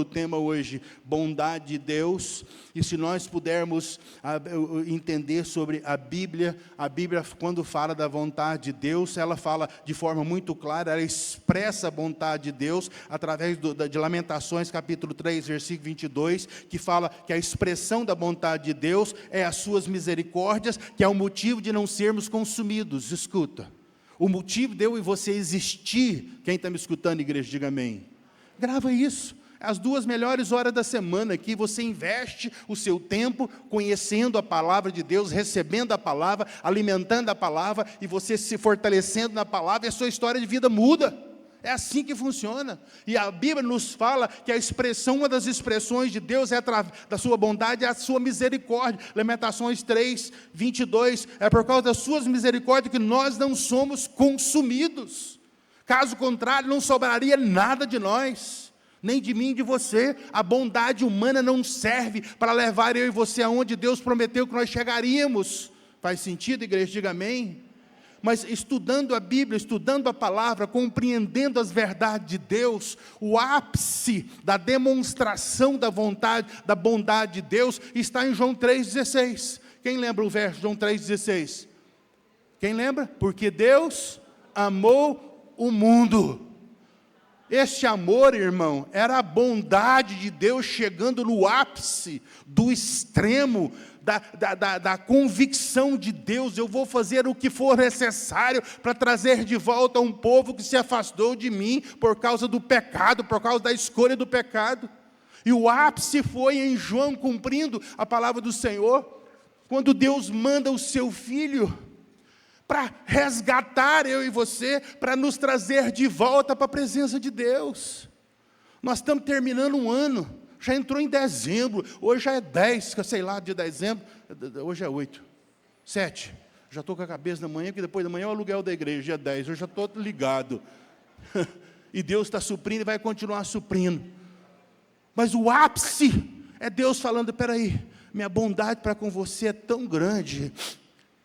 o tema hoje, bondade de Deus, e se nós pudermos entender sobre a Bíblia, quando fala da vontade de Deus, ela fala de forma muito clara, ela expressa a vontade de Deus, através de Lamentações, capítulo 3, versículo 22, que fala que a expressão da vontade de Deus é as suas misericórdias, que é o motivo de não sermos consumidos. Escuta, o motivo de eu e você existir, quem está me escutando, igreja, diga amém. Grava isso. As 2 melhores horas da semana que você investe o seu tempo conhecendo a palavra de Deus, recebendo a palavra, alimentando a palavra, e você se fortalecendo na palavra, e a sua história de vida muda. É assim que funciona. E a Bíblia nos fala que uma das expressões de Deus da sua bondade é a sua misericórdia. Lamentações 3, 22, é por causa das suas misericórdias que nós não somos consumidos. Caso contrário, não sobraria nada de nós, nem de mim, de você. A bondade humana não serve para levar eu e você aonde Deus prometeu que nós chegaríamos. Faz sentido, igreja? Diga amém. Mas estudando a Bíblia, estudando a palavra, compreendendo as verdades de Deus, o ápice da demonstração da vontade, da bondade de Deus, está em João 3,16. Quem lembra o verso de João 3,16? Quem lembra? Porque Deus amou o mundo. Este amor, irmão, era a bondade de Deus chegando no ápice, do extremo, da convicção de Deus. Eu vou fazer o que for necessário para trazer de volta um povo que se afastou de mim por causa do pecado, por causa da escolha do pecado. E o ápice foi em João, cumprindo a palavra do Senhor, quando Deus manda o seu Filho para resgatar eu e você, para nos trazer de volta para a presença de Deus. Nós estamos terminando um ano, já entrou em dezembro, hoje já é 10, sei lá, de dezembro, hoje é 8, 7, já estou com a cabeça na manhã, porque depois da manhã é o aluguel da igreja, dia 10, eu já estou ligado, e Deus está suprindo e vai continuar suprindo, mas o ápice é Deus falando, espera aí, minha bondade para com você é tão grande,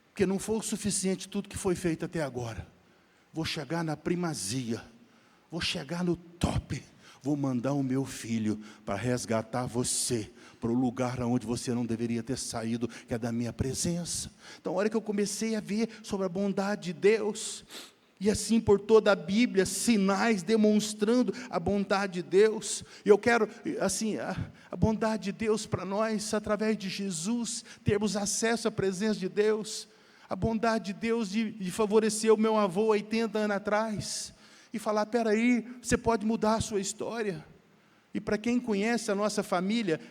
porque não foi o suficiente tudo que foi feito até agora. Vou chegar na primazia, vou chegar no top, vou mandar o meu filho para resgatar você para o lugar onde você não deveria ter saído, que é da minha presença. Então, a hora que eu comecei a ver sobre a bondade de Deus, e assim por toda a Bíblia, sinais demonstrando a bondade de Deus, e eu quero, assim, a bondade de Deus para nós, através de Jesus, termos acesso à presença de Deus, a bondade de Deus de favorecer o meu avô 80 anos atrás, e falar, espera aí, você pode mudar a sua história. E para quem conhece a nossa família,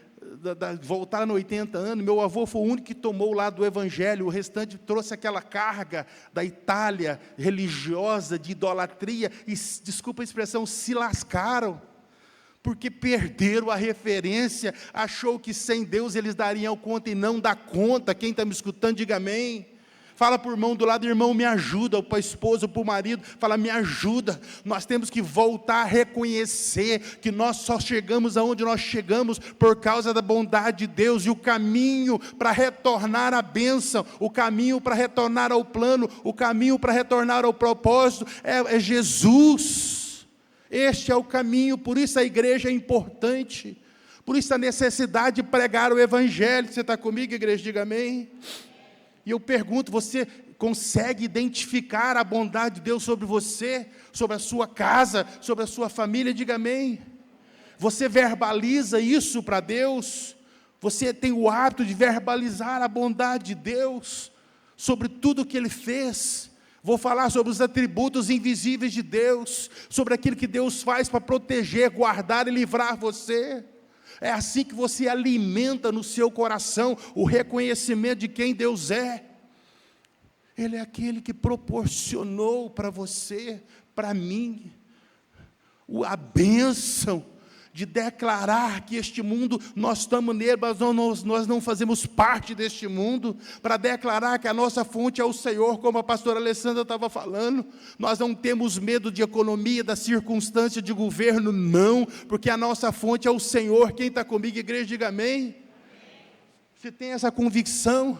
voltar no 80 anos, meu avô foi o único que tomou o lado do Evangelho, o restante trouxe aquela carga da Itália, religiosa, de idolatria, e, desculpa a expressão, se lascaram, porque perderam a referência, achou que sem Deus eles dariam conta e não dá conta. Quem está me escutando, diga amém. Fala para o irmão do lado, irmão, me ajuda, ou para a esposa, ou para o marido, fala, me ajuda. Nós temos que voltar a reconhecer que nós só chegamos aonde nós chegamos por causa da bondade de Deus, e o caminho para retornar à bênção, o caminho para retornar ao plano, o caminho para retornar ao propósito, é Jesus. Este é o caminho, por isso a igreja é importante, por isso a necessidade de pregar o Evangelho. Você está comigo, igreja? Diga amém. E eu pergunto, você consegue identificar a bondade de Deus sobre você, sobre a sua casa, sobre a sua família? Diga amém. Você verbaliza isso para Deus? Você tem o hábito de verbalizar a bondade de Deus sobre tudo que Ele fez? Vou falar sobre os atributos invisíveis de Deus, sobre aquilo que Deus faz para proteger, guardar e livrar você. É assim que você alimenta no seu coração o reconhecimento de quem Deus é. Ele é aquele que proporcionou para você, para mim, a bênção de declarar que este mundo, nós estamos nele, mas nós não fazemos parte deste mundo, para declarar que a nossa fonte é o Senhor, como a pastora Alessandra estava falando. Nós não temos medo de economia, da circunstância de governo, não, porque a nossa fonte é o Senhor. Quem está comigo, igreja, diga amém. Você tem essa convicção,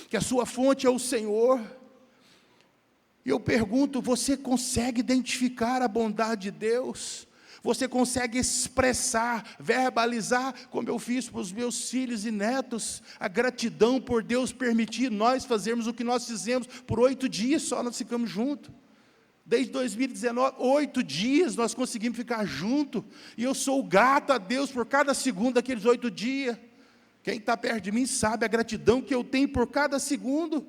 que a sua fonte é o Senhor? E eu pergunto, você consegue identificar a bondade de Deus? Você consegue expressar, verbalizar, como eu fiz para os meus filhos e netos, a gratidão por Deus permitir nós fazermos o que nós fizemos por 8 dias só, nós ficamos juntos. Desde 2019, 8 dias nós conseguimos ficar juntos, e eu sou grato a Deus por cada segundo daqueles 8 dias. Quem está perto de mim sabe a gratidão que eu tenho por cada segundo.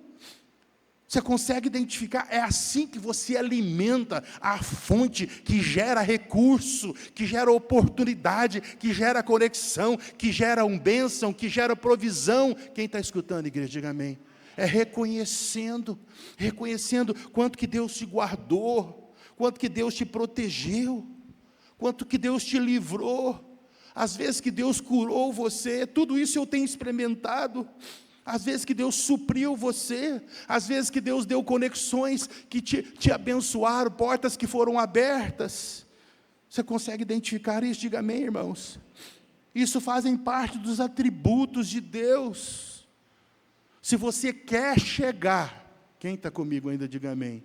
Você consegue identificar? É assim que você alimenta a fonte que gera recurso, que gera oportunidade, que gera conexão, que gera bênção, que gera provisão. Quem está escutando, igreja, diga amém. É reconhecendo quanto que Deus te guardou, quanto que Deus te protegeu, quanto que Deus te livrou, às vezes que Deus curou você. Tudo isso eu tenho experimentado. Às vezes que Deus supriu você, às vezes que Deus deu conexões que te abençoaram, portas que foram abertas. Você consegue identificar isso? Diga amém, irmãos. Isso fazem parte dos atributos de Deus. Se você quer chegar, quem está comigo ainda, diga amém,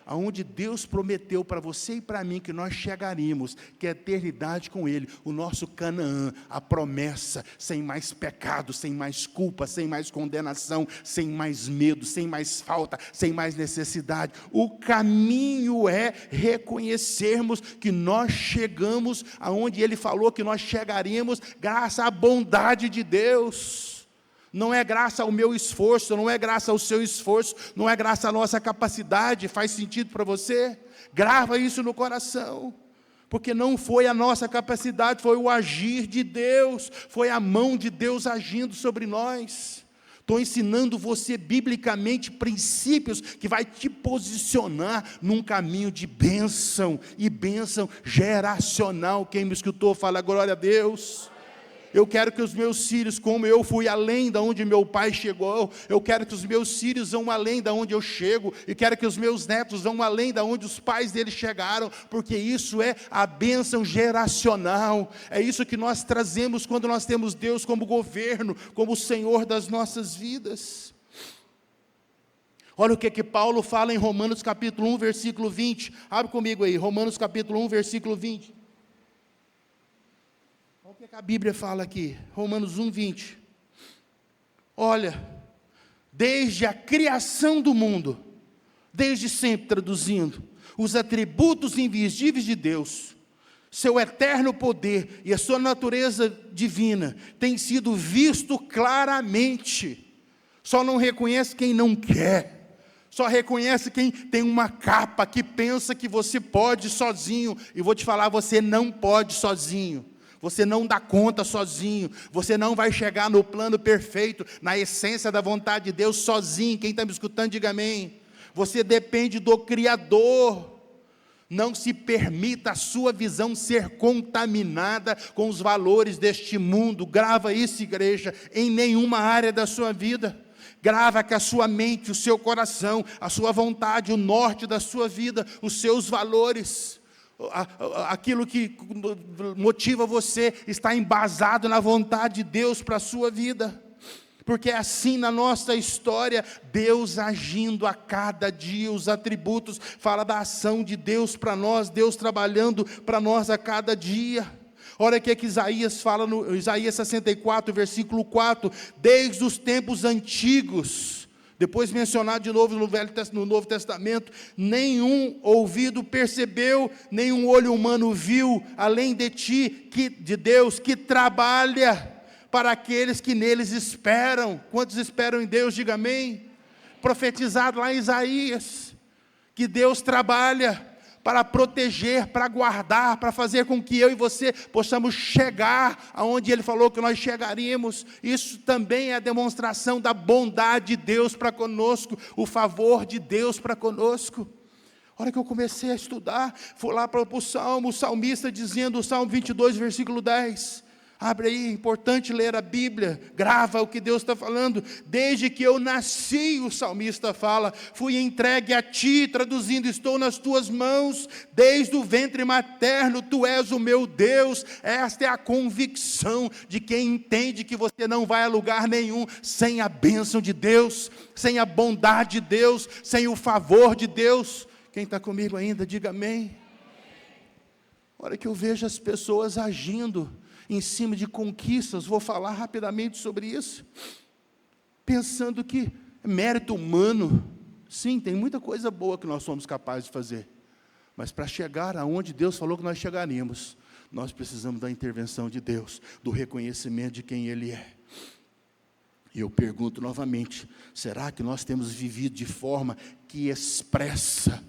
aonde Deus prometeu para você e para mim que nós chegaríamos, que é a eternidade com Ele, o nosso Canaã, a promessa, sem mais pecado, sem mais culpa, sem mais condenação, sem mais medo, sem mais falta, sem mais necessidade. O caminho é reconhecermos que nós chegamos aonde Ele falou que nós chegaríamos, graças à bondade de Deus. Não é graça ao meu esforço, não é graça ao seu esforço, não é graça à nossa capacidade. Faz sentido para você? Grava isso no coração, porque não foi a nossa capacidade, foi o agir de Deus, foi a mão de Deus agindo sobre nós. Estou ensinando você biblicamente princípios que vai te posicionar num caminho de bênção, e bênção geracional. Quem me escutou, fala glória a Deus. Eu quero que os meus filhos, como eu fui além da onde meu pai chegou, eu quero que os meus filhos vão além da onde eu chego, e quero que os meus netos vão além da onde os pais deles chegaram, porque isso é a bênção geracional. É isso que nós trazemos quando nós temos Deus como governo, como o Senhor das nossas vidas. Olha o que Paulo fala em Romanos capítulo 1, versículo 20. Abre comigo aí, Romanos capítulo 1, versículo 20. O que a Bíblia fala aqui? Romanos 1, 20. Olha, desde a criação do mundo, desde sempre, traduzindo, os atributos invisíveis de Deus, seu eterno poder e a sua natureza divina, têm sido visto claramente. Só não reconhece quem não quer. Só reconhece quem tem uma capa, que pensa que você pode sozinho. E vou te falar, você não pode sozinho. Você não dá conta sozinho, você não vai chegar no plano perfeito, na essência da vontade de Deus sozinho. Quem está me escutando, diga amém. Você depende do Criador. Não se permita a sua visão ser contaminada com os valores deste mundo. Grava isso, igreja, em nenhuma área da sua vida. Grava que a sua mente, o seu coração, a sua vontade, o norte da sua vida, os seus valores, aquilo que motiva você está embasado na vontade de Deus para a sua vida, porque é assim na nossa história, Deus agindo a cada dia. Os atributos fala da ação de Deus para nós, Deus trabalhando para nós a cada dia. Olha o que Isaías fala no Isaías 64, versículo 4, desde os tempos antigos, depois mencionado de novo no Novo Testamento, nenhum ouvido percebeu, nenhum olho humano viu, além de ti, de Deus, que trabalha para aqueles que neles esperam. Quantos esperam em Deus, diga amém. Profetizado lá em Isaías, que Deus trabalha para proteger, para guardar, para fazer com que eu e você possamos chegar aonde Ele falou que nós chegaríamos. Isso também é a demonstração da bondade de Deus para conosco, o favor de Deus para conosco. A hora que eu comecei a estudar, fui lá para o Salmo, o salmista dizendo, o Salmo 22, versículo 10, abre aí, é importante ler a Bíblia, grava o que Deus está falando. Desde que eu nasci, o salmista fala, fui entregue a ti, traduzindo, estou nas tuas mãos, desde o ventre materno, tu és o meu Deus. Esta é a convicção de quem entende que você não vai a lugar nenhum sem a bênção de Deus, sem a bondade de Deus, sem o favor de Deus. Quem está comigo ainda, diga amém. A hora que eu vejo as pessoas agindo em cima de conquistas, vou falar rapidamente sobre isso, pensando que é mérito humano. Sim, tem muita coisa boa que nós somos capazes de fazer, mas para chegar aonde Deus falou que nós chegaríamos, nós precisamos da intervenção de Deus, do reconhecimento de quem Ele é. E eu pergunto novamente, será que nós temos vivido de forma que expressa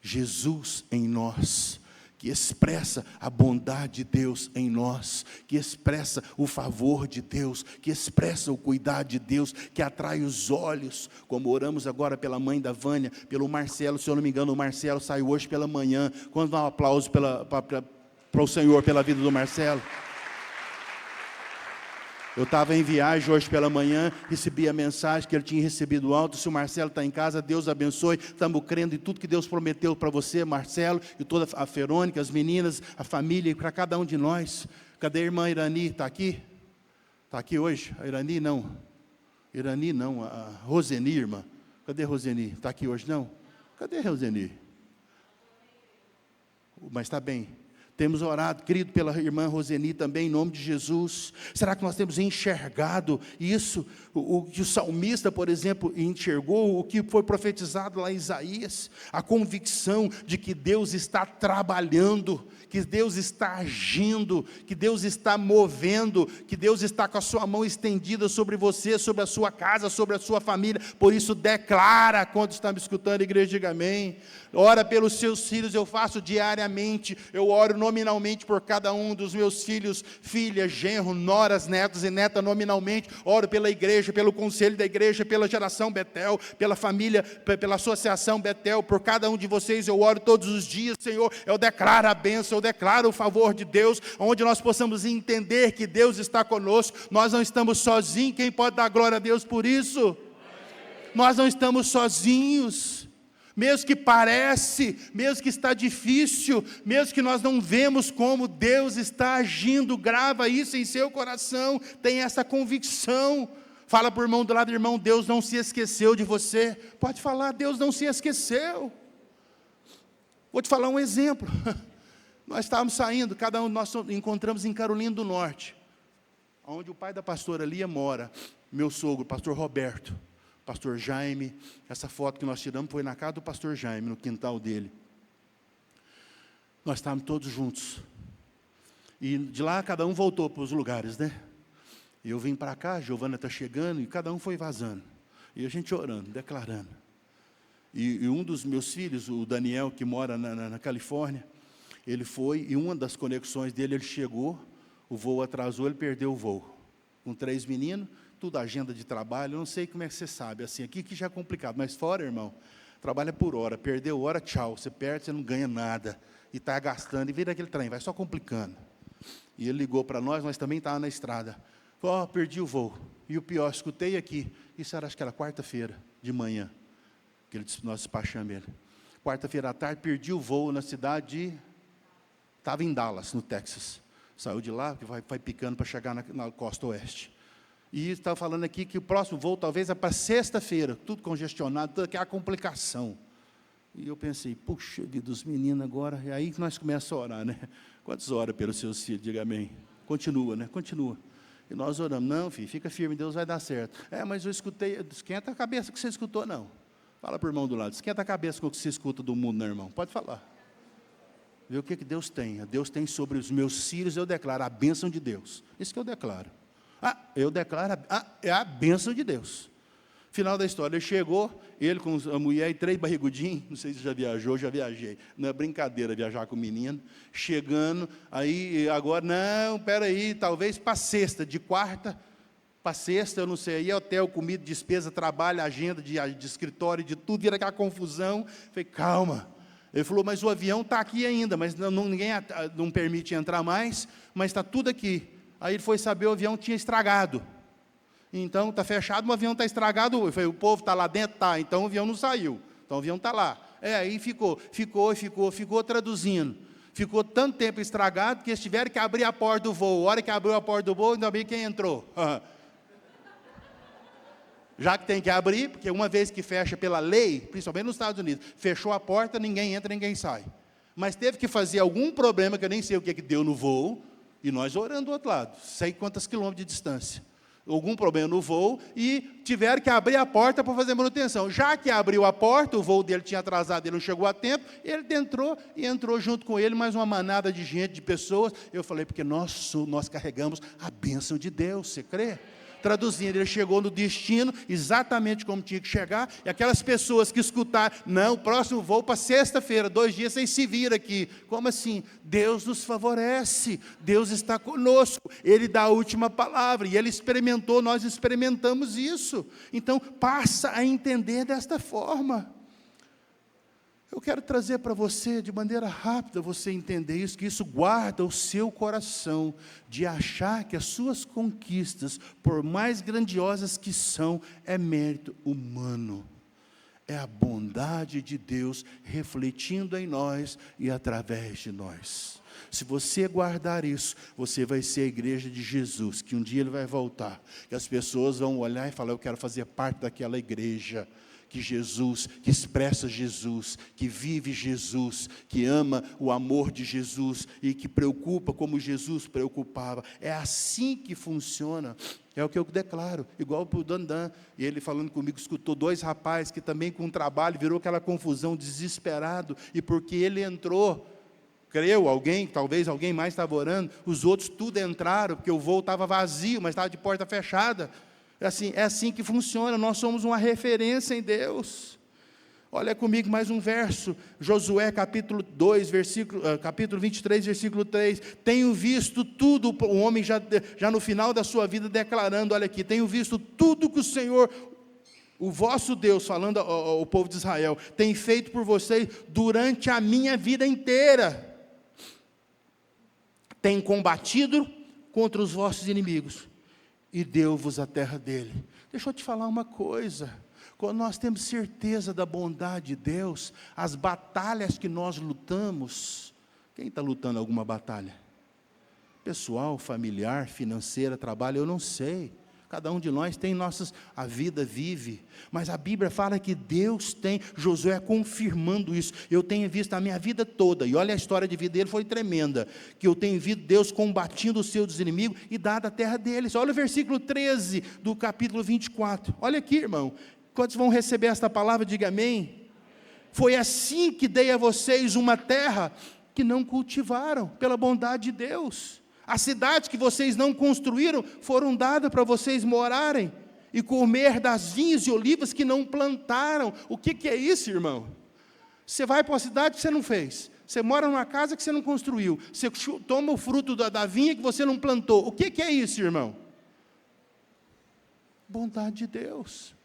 Jesus em nós, que expressa a bondade de Deus em nós, que expressa o favor de Deus, que expressa o cuidado de Deus, que atrai os olhos, como oramos agora pela mãe da Vânia, pelo Marcelo, se eu não me engano, o Marcelo saiu hoje pela manhã. Quando dá um aplauso para o Senhor pela vida do Marcelo? Eu estava em viagem hoje pela manhã, recebi a mensagem que ele tinha recebido alto. Se o Marcelo está em casa, Deus abençoe. Estamos crendo em tudo que Deus prometeu para você, Marcelo, e toda a Verônica, as meninas, a família, e para cada um de nós. Cadê a irmã Irani? Está aqui? Está aqui hoje? A Irani não. Irani não, a Roseni, irmã. Cadê a Roseni? Está aqui hoje não? Cadê a Roseni? Mas está bem. Temos orado, querido, pela irmã Roseni também, em nome de Jesus. Será que nós temos enxergado isso? O que o salmista, por exemplo, enxergou, o que foi profetizado lá em Isaías, a convicção de que Deus está trabalhando, que Deus está agindo, que Deus está movendo, que Deus está com a sua mão estendida sobre você, sobre a sua casa, sobre a sua família. Por isso declara, quando está me escutando, igreja, diga amém. Ora pelos seus filhos, eu faço diariamente, eu oro nominalmente por cada um dos meus filhos, filhas, genro, noras, netos e neta nominalmente. Oro pela igreja, pelo conselho da igreja, pela geração Betel, pela família, pela associação Betel, por cada um de vocês eu oro todos os dias. Senhor, eu declaro a bênção, eu declaro o favor de Deus, onde nós possamos entender que Deus está conosco. Nós não estamos sozinhos. Quem pode dar glória a Deus por isso? Nós não estamos sozinhos. Mesmo que parece, mesmo que está difícil, mesmo que nós não vemos como Deus está agindo, grava isso em seu coração, tem essa convicção. Fala para o irmão do lado, irmão, Deus não se esqueceu de você. Pode falar, Deus não se esqueceu. Vou te falar um exemplo. Nós estávamos saindo, cada um de nós encontramos em Carolina do Norte, onde o pai da pastora Lia mora, meu sogro, pastor Roberto. Pastor Jaime, essa foto que nós tiramos foi na casa do pastor Jaime, no quintal dele. Nós estávamos todos juntos. E de lá cada um voltou para os lugares, né? E eu vim para cá, a Giovana está chegando, e cada um foi vazando. E a gente orando, declarando. E um dos meus filhos, o Daniel, que mora na Califórnia, ele foi, e uma das conexões dele, ele chegou, o voo atrasou, ele perdeu o voo. Com 3 meninos, tudo agenda de trabalho, eu não sei como é que você sabe, assim, aqui que já é complicado, mas fora, irmão, trabalha por hora, perdeu hora, tchau, você perde, você não ganha nada, e está gastando, e vira aquele trem, vai só complicando. E ele ligou para nós também estávamos na estrada, falou, perdi o voo, e o pior, escutei aqui, isso era, acho que era quarta-feira, de manhã, que nós despachamos ele, quarta-feira à tarde, perdi o voo na cidade estava em Dallas, no Texas, saiu de lá, vai picando para chegar na costa oeste. E estava falando aqui que o próximo voo talvez é para sexta-feira, tudo congestionado, toda aquela complicação. E eu pensei, puxa vida, os meninos agora, é aí que nós começamos a orar, né? Quantos oram pelos seus filhos? Diga amém. Continua, né? Continua. E nós oramos, não, filho, fica firme, Deus vai dar certo. Mas eu escutei, esquenta a cabeça que você escutou, não. Fala para o irmão do lado, esquenta a cabeça com o que você escuta do mundo, né, irmão? Pode falar. Vê o que Deus tem. Deus tem sobre os meus filhos, eu declaro a bênção de Deus. Isso que eu declaro. Eu declaro, é a bênção de Deus. Final da história, ele chegou, ele com a mulher e 3 barrigudinhos, não sei se já viajou, já viajei, não é brincadeira viajar com o menino, chegando, aí agora, não, peraí, talvez para sexta, de quarta para sexta, eu não sei, aí hotel, comida, despesa, trabalho, agenda de escritório, de tudo, vira aquela confusão. Falei, calma. Ele falou, mas o avião está aqui ainda, mas ninguém não permite entrar mais, mas está tudo aqui. Aí ele foi saber, o avião tinha estragado. Então, está fechado, o avião está estragado. Eu falei, o povo está lá dentro? Tá, então o avião não saiu. Então o avião está lá. Aí ficou traduzindo. Ficou tanto tempo estragado que eles tiveram que abrir a porta do voo. A hora que abriu a porta do voo, ainda bem quem entrou. Já que tem que abrir, porque uma vez que fecha pela lei, principalmente nos Estados Unidos, fechou a porta, ninguém entra, ninguém sai. mas teve que fazer algum problema, que eu nem sei o que deu no voo, e nós orando do outro lado, sei quantos quilômetros de distância. Algum problema no voo, e tiveram que abrir a porta para fazer manutenção. Já que abriu a porta, o voo dele tinha atrasado, ele não chegou a tempo, ele entrou, e entrou junto com ele mais uma manada de gente, de pessoas. Eu falei, porque nós carregamos a bênção de Deus, você crê? Traduzindo, ele chegou no destino, exatamente como tinha que chegar, e aquelas pessoas que escutaram, não, o próximo voo para sexta-feira, 2 dias, vocês se viram aqui. Como assim? Deus nos favorece, Deus está conosco, Ele dá a última palavra, e Ele experimentou, nós experimentamos isso. Então, passa a entender desta forma. Eu quero trazer para você, de maneira rápida, você entender isso, que isso guarda o seu coração, de achar que as suas conquistas, por mais grandiosas que são, é mérito humano. É a bondade de Deus refletindo em nós e através de nós. Se você guardar isso, você vai ser a igreja de Jesus, que um dia Ele vai voltar, e as pessoas vão olhar e falar, eu quero fazer parte daquela igreja, que Jesus, que expressa Jesus, que vive Jesus, que ama o amor de Jesus e que preocupa como Jesus preocupava. É assim que funciona. É o que eu declaro, igual para o Dandan, e ele falando comigo, escutou 2 rapazes que também com o trabalho virou aquela confusão, desesperado, e porque ele entrou, creu alguém, talvez alguém mais estava orando, os outros tudo entraram, porque o voo estava vazio, mas estava de porta fechada. É assim que funciona, nós somos uma referência em Deus. Olha comigo mais um verso, Josué capítulo 23, versículo 3, tenho visto tudo, o homem já no final da sua vida declarando, olha aqui, tenho visto tudo que o Senhor, o vosso Deus, falando ao povo de Israel, tem feito por vocês durante a minha vida inteira, tem combatido contra os vossos inimigos, e deu-vos a terra dele. Deixa eu te falar uma coisa, quando nós temos certeza da bondade de Deus, as batalhas que nós lutamos, quem está lutando alguma batalha? Pessoal, familiar, financeira, trabalho, eu não sei, cada um de nós tem a vida vive, mas a Bíblia fala que Deus tem, Josué confirmando isso, eu tenho visto a minha vida toda, e olha a história de vida dele, foi tremenda, que eu tenho visto Deus combatendo os seus inimigos, e dada a terra deles. Olha o versículo 13, do capítulo 24, olha aqui irmão, quantos vão receber esta palavra, diga amém. Foi assim que dei a vocês uma terra, que não cultivaram, pela bondade de Deus, as cidades que vocês não construíram, foram dadas para vocês morarem, e comer das vinhas e olivas que não plantaram. O que é isso, irmão? Você vai para uma cidade que você não fez, você mora numa casa que você não construiu, você toma o fruto da vinha que você não plantou. O que é isso, irmão? Bondade de Deus.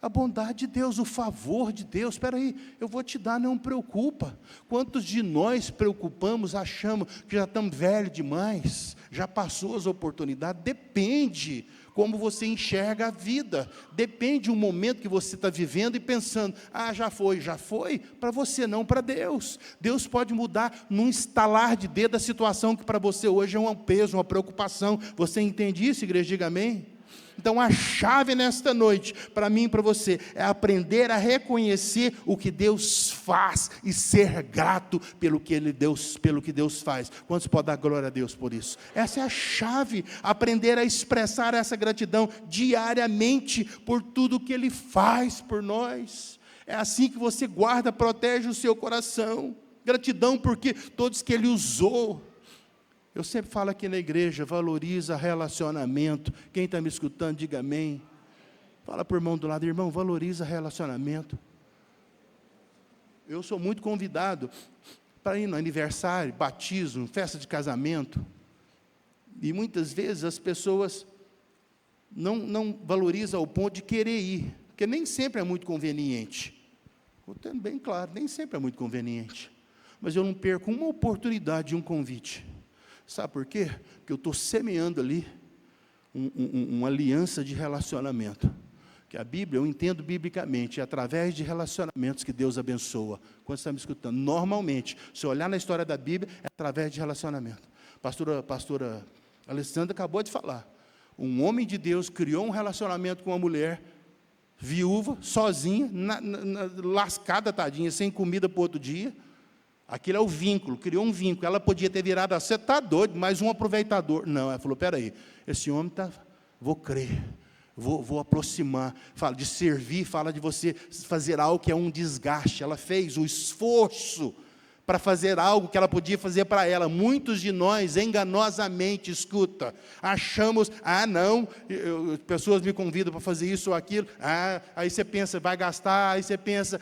A bondade de Deus, o favor de Deus. Espera aí, eu vou te dar, não preocupa. Quantos de nós preocupamos, achamos que já estamos velhos demais, já passou as oportunidades? Depende como você enxerga a vida, depende do momento que você está vivendo e pensando, já foi, para você não, para Deus. Deus pode mudar num estalar de dedo a situação que para você hoje é um peso, uma preocupação. Você entende isso, igreja? Diga amém. Então a chave nesta noite, para mim e para você, é aprender a reconhecer o que Deus faz e ser grato pelo que Deus faz. Quantos podem dar glória a Deus por isso? Essa é a chave, aprender a expressar essa gratidão diariamente por tudo que Ele faz por nós. É assim que você guarda, protege o seu coração. Gratidão porque todos que Ele usou. Eu sempre falo aqui na igreja, valoriza relacionamento. Quem está me escutando, diga amém. Fala para o irmão do lado, irmão, valoriza relacionamento. Eu sou muito convidado para ir no aniversário, batismo, festa de casamento. E muitas vezes as pessoas não valorizam ao ponto de querer ir, porque nem sempre é muito conveniente. Vou ter bem claro, nem sempre é muito conveniente. Mas eu não perco uma oportunidade de um convite. Sabe por quê? Porque eu estou semeando ali uma aliança de relacionamento. Que a Bíblia, eu entendo biblicamente, é através de relacionamentos que Deus abençoa. Quando você está me escutando, normalmente, se olhar na história da Bíblia, é através de relacionamento. Pastora Alessandra acabou de falar. Um homem de Deus criou um relacionamento com uma mulher, viúva, sozinha, lascada, tadinha, sem comida para o outro dia. Aquilo é o vínculo, criou um vínculo. Ela podia ter virado, você está doido, mais um aproveitador. Não, ela falou, peraí, esse homem está, vou crer, vou aproximar. Fala de servir, fala de você fazer algo que é um desgaste. Ela fez o esforço para fazer algo que ela podia fazer para ela. Muitos de nós, enganosamente, escuta, achamos, não, pessoas me convidam para fazer isso ou aquilo, aí você pensa, vai gastar, aí você pensa,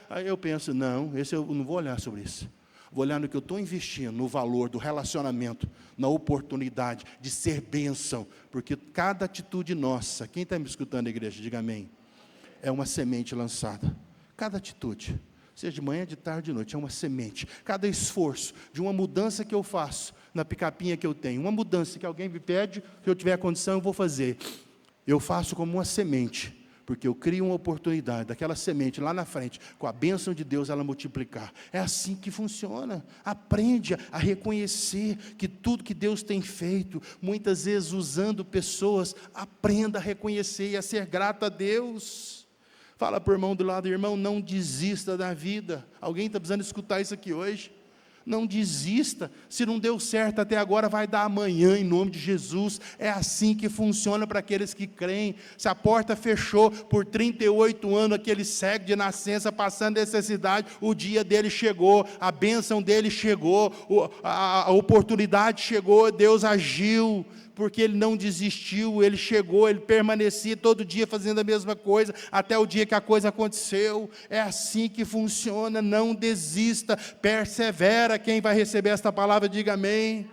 aí eu penso, não, eu não vou olhar sobre isso. Vou olhar no que eu estou investindo, no valor do relacionamento, na oportunidade de ser bênção, porque cada atitude nossa, quem está me escutando, igreja, diga amém, é uma semente lançada, cada atitude, seja de manhã, de tarde, de noite, é uma semente. Cada esforço de uma mudança que eu faço na picapinha que eu tenho, uma mudança que alguém me pede, se eu tiver condição, eu vou fazer. Eu faço como uma semente, porque eu crio uma oportunidade, daquela semente lá na frente, com a bênção de Deus, ela multiplicar. É assim que funciona. Aprende a reconhecer que tudo que Deus tem feito, muitas vezes usando pessoas, aprenda a reconhecer e a ser grato a Deus. Fala para o irmão do lado, irmão, não desista da vida. Alguém está precisando escutar isso aqui hoje? Não desista. Se não deu certo até agora, vai dar amanhã, em nome de Jesus. É assim que funciona para aqueles que creem. Se a porta fechou por 38 anos, aquele cego de nascença passando necessidade, o dia dele chegou, a bênção dele chegou, a oportunidade chegou, Deus agiu, porque ele não desistiu, ele chegou, ele permanecia todo dia fazendo a mesma coisa, até o dia que a coisa aconteceu. É assim que funciona, não desista, persevera. Quem vai receber esta palavra, diga amém.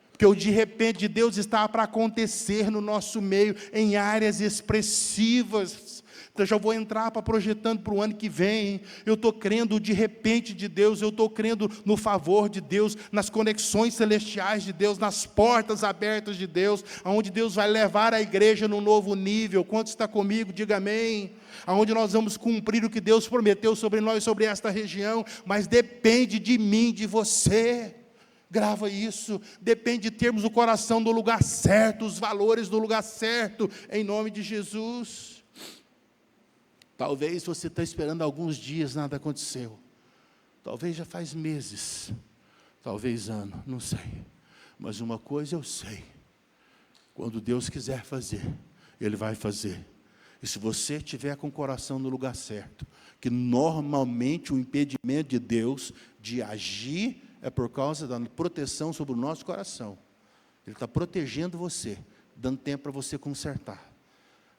Porque o de repente de Deus está para acontecer no nosso meio, em áreas expressivas. Então, já vou entrar projetando para o ano que vem. Eu estou crendo de repente de Deus, eu estou crendo no favor de Deus, nas conexões celestiais de Deus, nas portas abertas de Deus, aonde Deus vai levar a igreja num novo nível. Quanto está comigo, diga amém. Aonde nós vamos cumprir o que Deus prometeu sobre nós, sobre esta região, mas depende de mim, de você. Grava isso, depende de termos o coração no lugar certo, os valores no lugar certo, em nome de Jesus. Talvez você está esperando alguns dias, nada aconteceu. Talvez já faz meses, talvez ano, não sei. Mas uma coisa eu sei, quando Deus quiser fazer, Ele vai fazer. E se você estiver com o coração no lugar certo, que normalmente o impedimento de Deus de agir é por causa da proteção sobre o nosso coração. Ele está protegendo você, dando tempo para você consertar.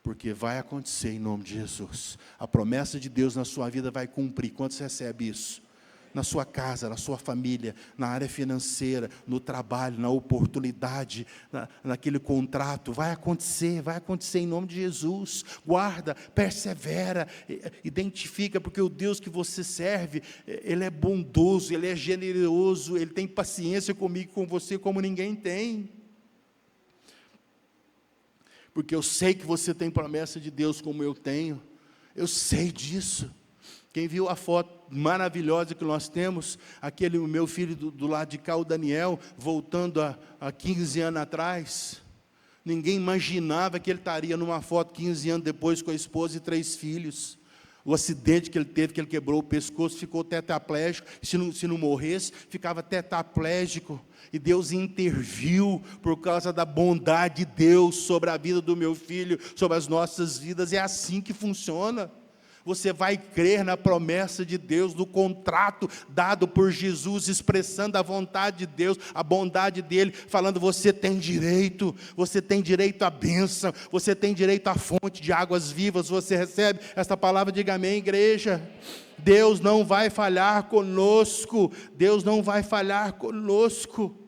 Porque vai acontecer em nome de Jesus. A promessa de Deus na sua vida vai cumprir. Quanto você recebe isso? Na sua casa, na sua família, na área financeira, no trabalho, na oportunidade, naquele contrato. Vai acontecer em nome de Jesus. Guarda, persevera, identifica, porque o Deus que você serve, Ele é bondoso, Ele é generoso, Ele tem paciência comigo e com você como ninguém tem. Porque eu sei que você tem promessa de Deus como eu tenho, eu sei disso. Quem viu a foto maravilhosa que nós temos, aquele meu filho do lado de cá, o Daniel, voltando a 15 anos atrás, ninguém imaginava que ele estaria numa foto 15 anos depois com a esposa e 3 filhos. O acidente que ele teve, que ele quebrou o pescoço, ficou tetraplégico, se não morresse, ficava tetraplégico, e Deus interviu, por causa da bondade de Deus, sobre a vida do meu filho, sobre as nossas vidas. É assim que funciona. Você vai crer na promessa de Deus, no contrato dado por Jesus, expressando a vontade de Deus, a bondade dEle, falando, você tem direito à bênção, você tem direito à fonte de águas vivas. Você recebe esta palavra, diga amém, igreja. Deus não vai falhar conosco, Deus não vai falhar conosco.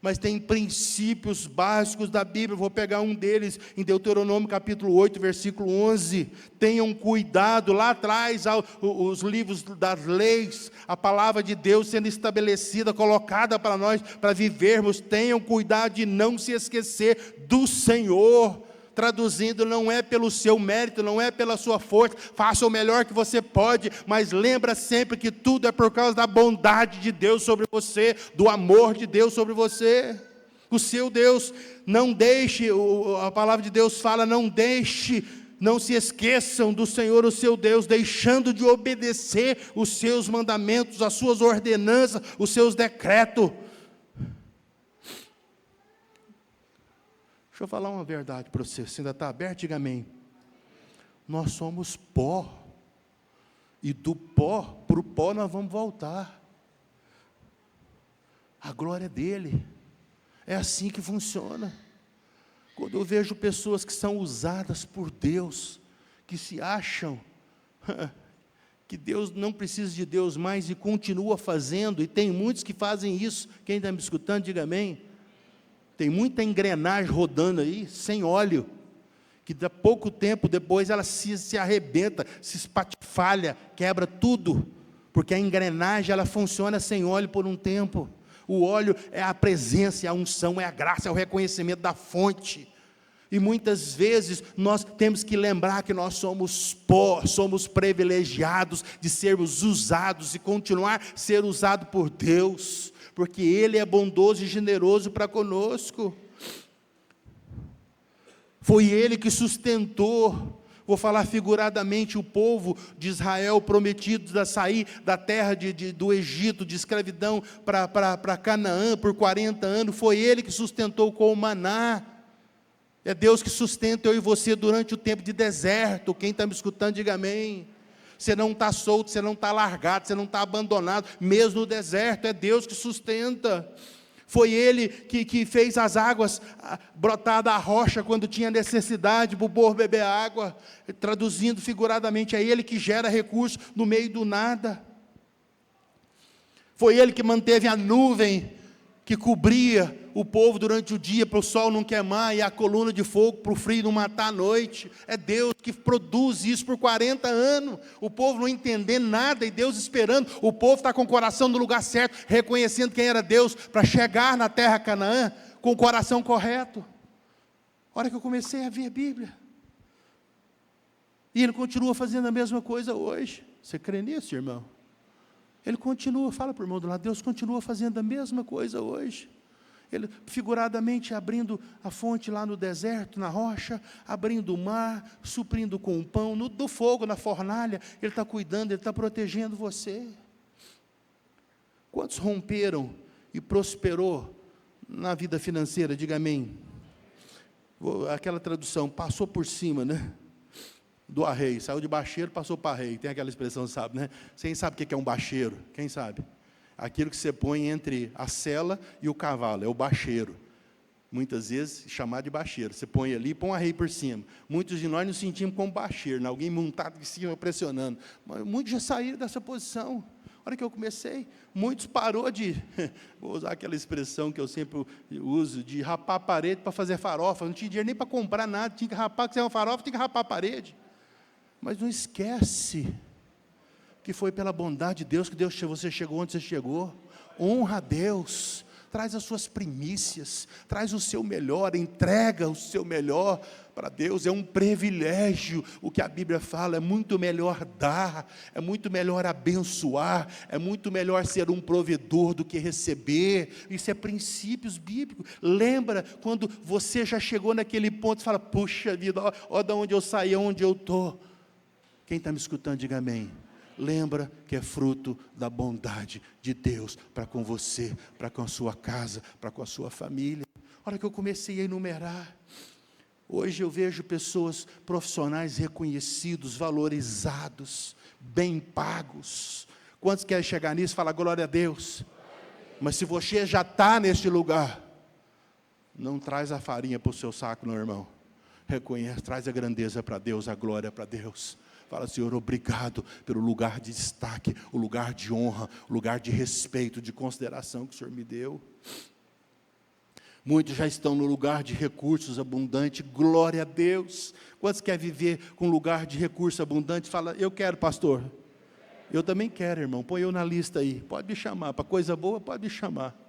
Mas tem princípios básicos da Bíblia, vou pegar um deles, em Deuteronômio capítulo 8, versículo 11, tenham cuidado, lá atrás, os livros das leis, a palavra de Deus sendo estabelecida, colocada para nós, para vivermos, tenham cuidado de não se esquecer do Senhor. Traduzindo, não é pelo seu mérito, não é pela sua força, faça o melhor que você pode, mas lembra sempre que tudo é por causa da bondade de Deus sobre você, do amor de Deus sobre você, o seu Deus. Não deixe, a palavra de Deus fala, não deixe Não se esqueçam do Senhor, o seu Deus, deixando de obedecer os seus mandamentos, as suas ordenanças, os seus decretos. Deixa eu falar uma verdade para você, se ainda está aberto, diga amém. Nós somos pó, e do pó, para o pó nós vamos voltar. A glória é dele, é assim que funciona. Quando eu vejo pessoas que são usadas por Deus, que se acham que Deus não precisa de Deus mais e continua fazendo, e tem muitos que fazem isso, quem está me escutando, diga amém. Tem muita engrenagem rodando aí, sem óleo, que dá pouco tempo depois ela se arrebenta, se espatifalha, quebra tudo, porque a engrenagem ela funciona sem óleo por um tempo. O óleo é a presença, é a unção, é a graça, é o reconhecimento da fonte. E muitas vezes nós temos que lembrar que nós somos pó, somos privilegiados de sermos usados e continuar a ser usado por Deus, porque Ele é bondoso e generoso para conosco. Foi Ele que sustentou, vou falar figuradamente, o povo de Israel prometido a sair da terra do Egito, de escravidão para Canaã por 40 anos, foi Ele que sustentou com o maná. É Deus que sustenta eu e você durante o tempo de deserto. Quem está me escutando, diga amém. Você não está solto, você não está largado, você não está abandonado, mesmo no deserto, é Deus que sustenta. Foi Ele que fez as águas brotar da rocha quando tinha necessidade para o povo beber água. Traduzindo figuradamente, é Ele que gera recursos no meio do nada. Foi Ele que manteve a nuvem que cobria o povo durante o dia para o sol não queimar, e a coluna de fogo para o frio não matar à noite. É Deus que produz isso por 40 anos, o povo não entendendo nada, e Deus esperando, o povo está com o coração no lugar certo, reconhecendo quem era Deus, para chegar na terra Canaã, com o coração correto. A hora que eu comecei a ver a Bíblia, e Ele continua fazendo a mesma coisa hoje. Você crê nisso, irmão? Ele continua, fala para o irmão do lado, Deus continua fazendo a mesma coisa hoje. Ele, figuradamente, abrindo a fonte lá no deserto, na rocha, abrindo o mar, suprindo com o pão, do fogo, na fornalha, Ele está cuidando, Ele está protegendo você. Quantos romperam e prosperou na vida financeira? Diga amém. Aquela tradução, passou por cima, né? Do arreio, saiu de bacheiro, passou para arreio, tem aquela expressão, sabe, né? Quem sabe o que é um bacheiro? Quem sabe? Aquilo que você põe entre a sela e o cavalo, é o bacheiro. Muitas vezes, chamado de bacheiro, você põe ali e põe um arreio por cima. Muitos de nós nos sentimos como bacheiro, né? Alguém montado em cima, pressionando. Mas muitos já saíram dessa posição. A hora que eu comecei, muitos parou de, vou usar aquela expressão que eu sempre uso, de rapar a parede para fazer farofa. Não tinha dinheiro nem para comprar nada, tinha que rapar, que se é uma farofa, tinha que rapar a parede. Mas não esquece que foi pela bondade de Deus que você chegou onde você chegou. Honra a Deus, traz as suas primícias, traz o seu melhor, entrega o seu melhor para Deus. É um privilégio o que a Bíblia fala, é muito melhor dar, é muito melhor abençoar, é muito melhor ser um provedor do que receber. Isso é princípios bíblicos. Lembra quando você já chegou naquele ponto e fala, puxa vida, olha de onde eu saí, onde eu estou. Quem está me escutando, diga amém. Lembra que é fruto da bondade de Deus para com você, para com a sua casa, para com a sua família. A hora que eu comecei a enumerar, hoje eu vejo pessoas profissionais reconhecidos, valorizados, bem pagos. Quantos querem chegar nisso? Fala glória a Deus. Mas se você já está neste lugar, não traz a farinha para o seu saco, não, irmão. Reconhece, traz a grandeza para Deus, a glória para Deus. Fala, Senhor, obrigado pelo lugar de destaque, o lugar de honra, o lugar de respeito, de consideração que o Senhor me deu. Muitos já estão no lugar de recursos abundantes, glória a Deus. Quantos querem viver com um lugar de recursos abundantes? Fala, eu quero, pastor. Eu também quero, irmão, põe eu na lista aí. Pode me chamar, para coisa boa pode me chamar.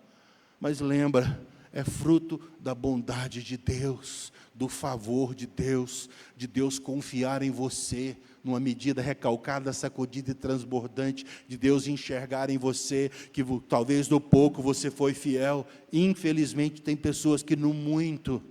Mas lembra, é fruto da bondade de Deus, do favor de Deus confiar em você, numa medida recalcada, sacudida e transbordante, de Deus enxergar em você, que talvez no pouco você foi fiel. Infelizmente tem pessoas que no muito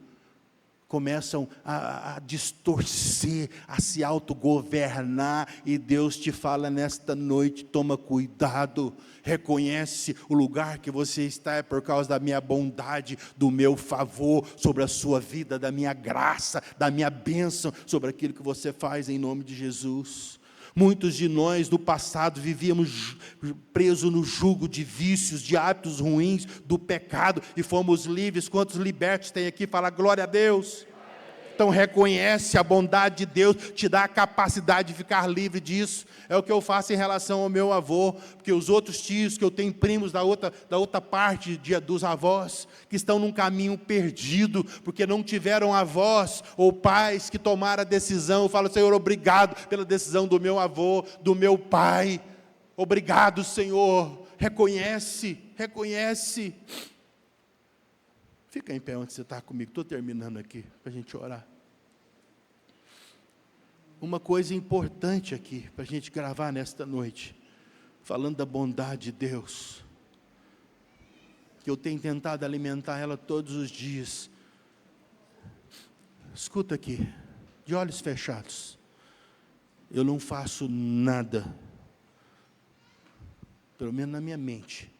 começam a distorcer, a se autogovernar, e Deus te fala nesta noite: toma cuidado, reconhece o lugar que você está, é por causa da minha bondade, do meu favor sobre a sua vida, da minha graça, da minha bênção sobre aquilo que você faz, em nome de Jesus. Muitos de nós do passado vivíamos presos no jugo de vícios, de hábitos ruins, do pecado, e fomos livres. Quantos libertos tem aqui? Fala glória a Deus. Então reconhece a bondade de Deus, te dá a capacidade de ficar livre disso. É o que eu faço em relação ao meu avô, porque os outros tios, que eu tenho primos da outra parte dos avós, que estão num caminho perdido, porque não tiveram avós ou pais que tomaram a decisão. Eu falo: Senhor, obrigado pela decisão do meu avô, do meu pai, obrigado, Senhor. Reconhece. Fica em pé onde você está comigo, estou terminando aqui, para a gente orar. Uma coisa importante aqui, para a gente gravar nesta noite, falando da bondade de Deus, que eu tenho tentado alimentar ela todos os dias. Escuta aqui, de olhos fechados, eu não faço nada, pelo menos na minha mente,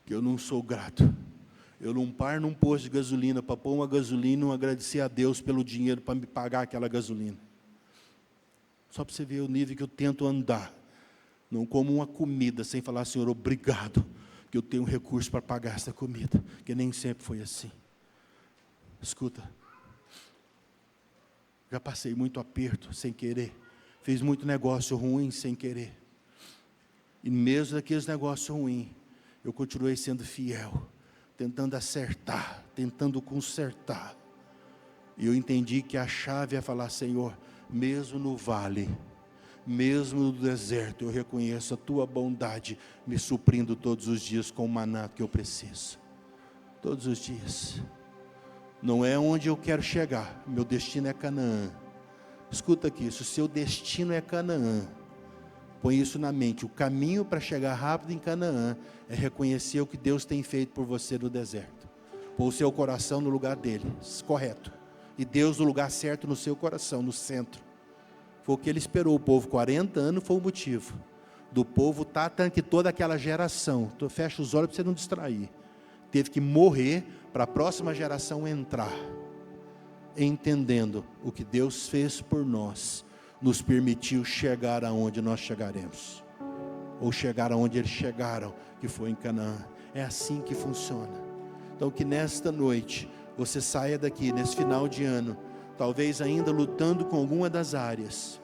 que eu não sou grato. Eu não paro num posto de gasolina para pôr uma gasolina e não agradecer a Deus pelo dinheiro para me pagar aquela gasolina. Só para você ver o nível que eu tento andar. Não como uma comida sem falar: Senhor, obrigado, que eu tenho recurso para pagar essa comida, que nem sempre foi assim. Escuta, já passei muito aperto sem querer, fiz muito negócio ruim sem querer, e mesmo daqueles negócios ruins, eu continuei sendo fiel, tentando acertar, tentando consertar. E eu entendi que a chave é falar: Senhor, mesmo no vale, mesmo no deserto, eu reconheço a tua bondade, me suprindo todos os dias com o maná que eu preciso. Todos os dias. Não é onde eu quero chegar, meu destino é Canaã. Escuta aqui, se o seu destino é Canaã, põe isso na mente: o caminho para chegar rápido em Canaã é reconhecer o que Deus tem feito por você no deserto. Pôr o seu coração no lugar dele, correto. E Deus no lugar certo no seu coração, no centro. Foi o que ele esperou o povo, 40 anos foi o motivo. Do povo que toda aquela geração, fecha os olhos para você não distrair, teve que morrer para a próxima geração entrar. Entendendo o que Deus fez por nós, nos permitiu chegar aonde nós chegaremos, ou chegar aonde eles chegaram, que foi em Canaã. É assim que funciona. Então que nesta noite você saia daqui, nesse final de ano, talvez ainda lutando com alguma das áreas,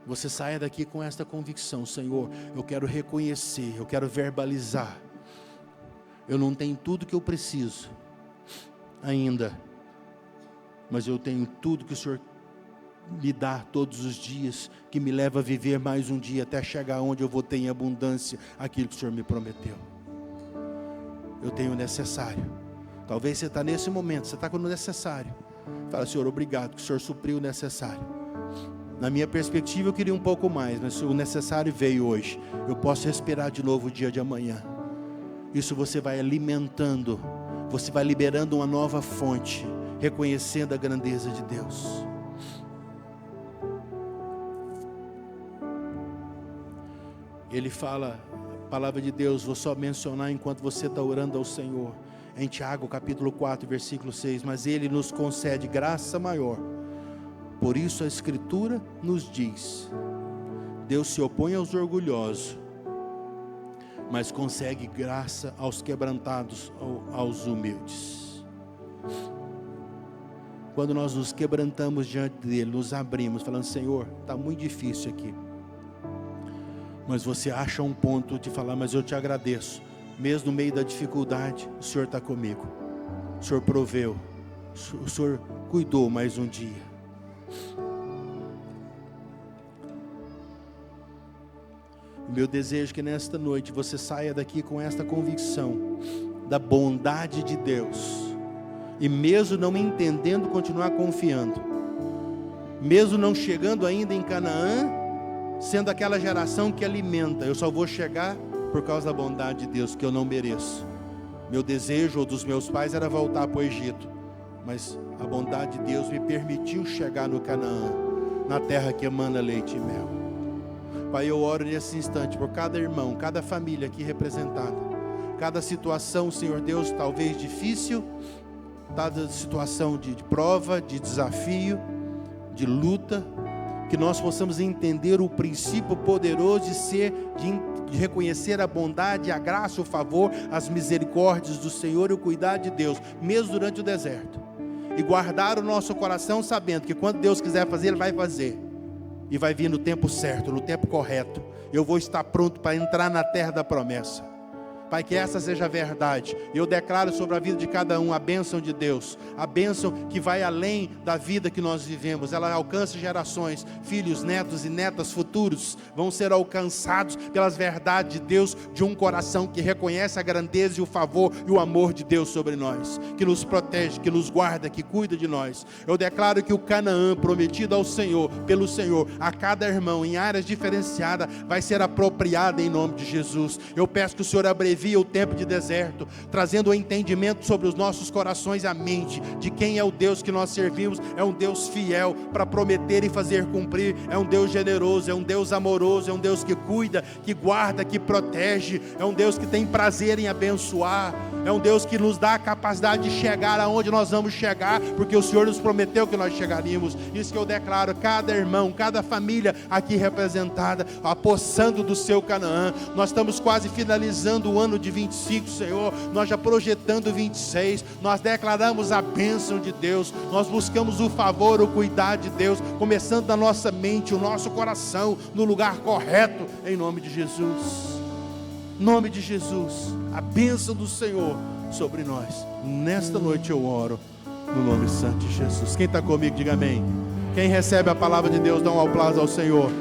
você saia daqui com esta convicção: Senhor, eu quero reconhecer, eu quero verbalizar, eu não tenho tudo que eu preciso ainda, mas eu tenho tudo que o Senhor me dá todos os dias, que me leva a viver mais um dia, até chegar onde eu vou ter em abundância aquilo que o Senhor me prometeu. Eu tenho o necessário. Talvez você está nesse momento, você está com o necessário. Fala: Senhor, obrigado, que o Senhor supriu o necessário. Na minha perspectiva eu queria um pouco mais, mas o necessário veio hoje. Eu posso respirar de novo o dia de amanhã. Isso você vai alimentando, você vai liberando uma nova fonte, reconhecendo a grandeza de Deus. Ele fala, a palavra de Deus, vou só mencionar enquanto você está orando ao Senhor, em Tiago capítulo 4, versículo 6, mas Ele nos concede graça maior. Por isso a Escritura nos diz: Deus se opõe aos orgulhosos, mas concede graça aos quebrantados, aos humildes. Quando nós nos quebrantamos diante dEle, nos abrimos, falando: Senhor, está muito difícil aqui, mas você acha um ponto de falar: mas eu te agradeço, mesmo no meio da dificuldade, o Senhor está comigo, o Senhor proveu, o Senhor cuidou mais um dia. O meu desejo é que nesta noite você saia daqui com esta convicção da bondade de Deus, e mesmo não entendendo, continuar confiando, mesmo não chegando ainda em Canaã, sendo aquela geração que alimenta: eu só vou chegar por causa da bondade de Deus, que eu não mereço. Meu desejo, ou dos meus pais, era voltar para o Egito, mas a bondade de Deus me permitiu chegar no Canaã, na terra que emana leite e mel. Pai, eu oro nesse instante por cada irmão, cada família aqui representada, cada situação, Senhor Deus, talvez difícil, cada situação de prova, de desafio, de luta, que nós possamos entender o princípio poderoso de reconhecer a bondade, a graça, o favor, as misericórdias do Senhor e o cuidado de Deus, mesmo durante o deserto, e guardar o nosso coração sabendo que quando Deus quiser fazer, Ele vai fazer, e vai vir no tempo certo, no tempo correto. Eu vou estar pronto para entrar na terra da promessa. Pai, que essa seja a verdade. Eu declaro sobre a vida de cada um a bênção de Deus, a bênção que vai além da vida que nós vivemos. Ela alcança gerações, filhos, netos e netas futuros vão ser alcançados pelas verdades de Deus, de um coração que reconhece a grandeza e o favor e o amor de Deus sobre nós, que nos protege, que nos guarda, que cuida de nós. Eu declaro que o Canaã prometido ao Senhor, pelo Senhor, a cada irmão em áreas diferenciadas, vai ser apropriada em nome de Jesus. Eu peço que o Senhor abrevie o tempo de deserto, trazendo o entendimento sobre os nossos corações e a mente, de quem é o Deus que nós servimos. É um Deus fiel para prometer e fazer cumprir, é um Deus generoso, é um Deus amoroso, é um Deus que cuida, que guarda, que protege, é um Deus que tem prazer em abençoar, é um Deus que nos dá a capacidade de chegar aonde nós vamos chegar, porque o Senhor nos prometeu que nós chegaríamos. Isso que eu declaro, cada irmão, cada família aqui representada, apossando do seu Canaã. Nós estamos quase finalizando o ano de 25, Senhor, nós já projetando 26, nós declaramos a bênção de Deus, nós buscamos o favor, o cuidado de Deus, começando na nossa mente, o nosso coração, no lugar correto, em nome de Jesus. Em nome de Jesus, a bênção do Senhor sobre nós. Nesta noite eu oro, no nome santo de Jesus. Quem está comigo, diga amém. Quem recebe a palavra de Deus, dá um aplauso ao Senhor.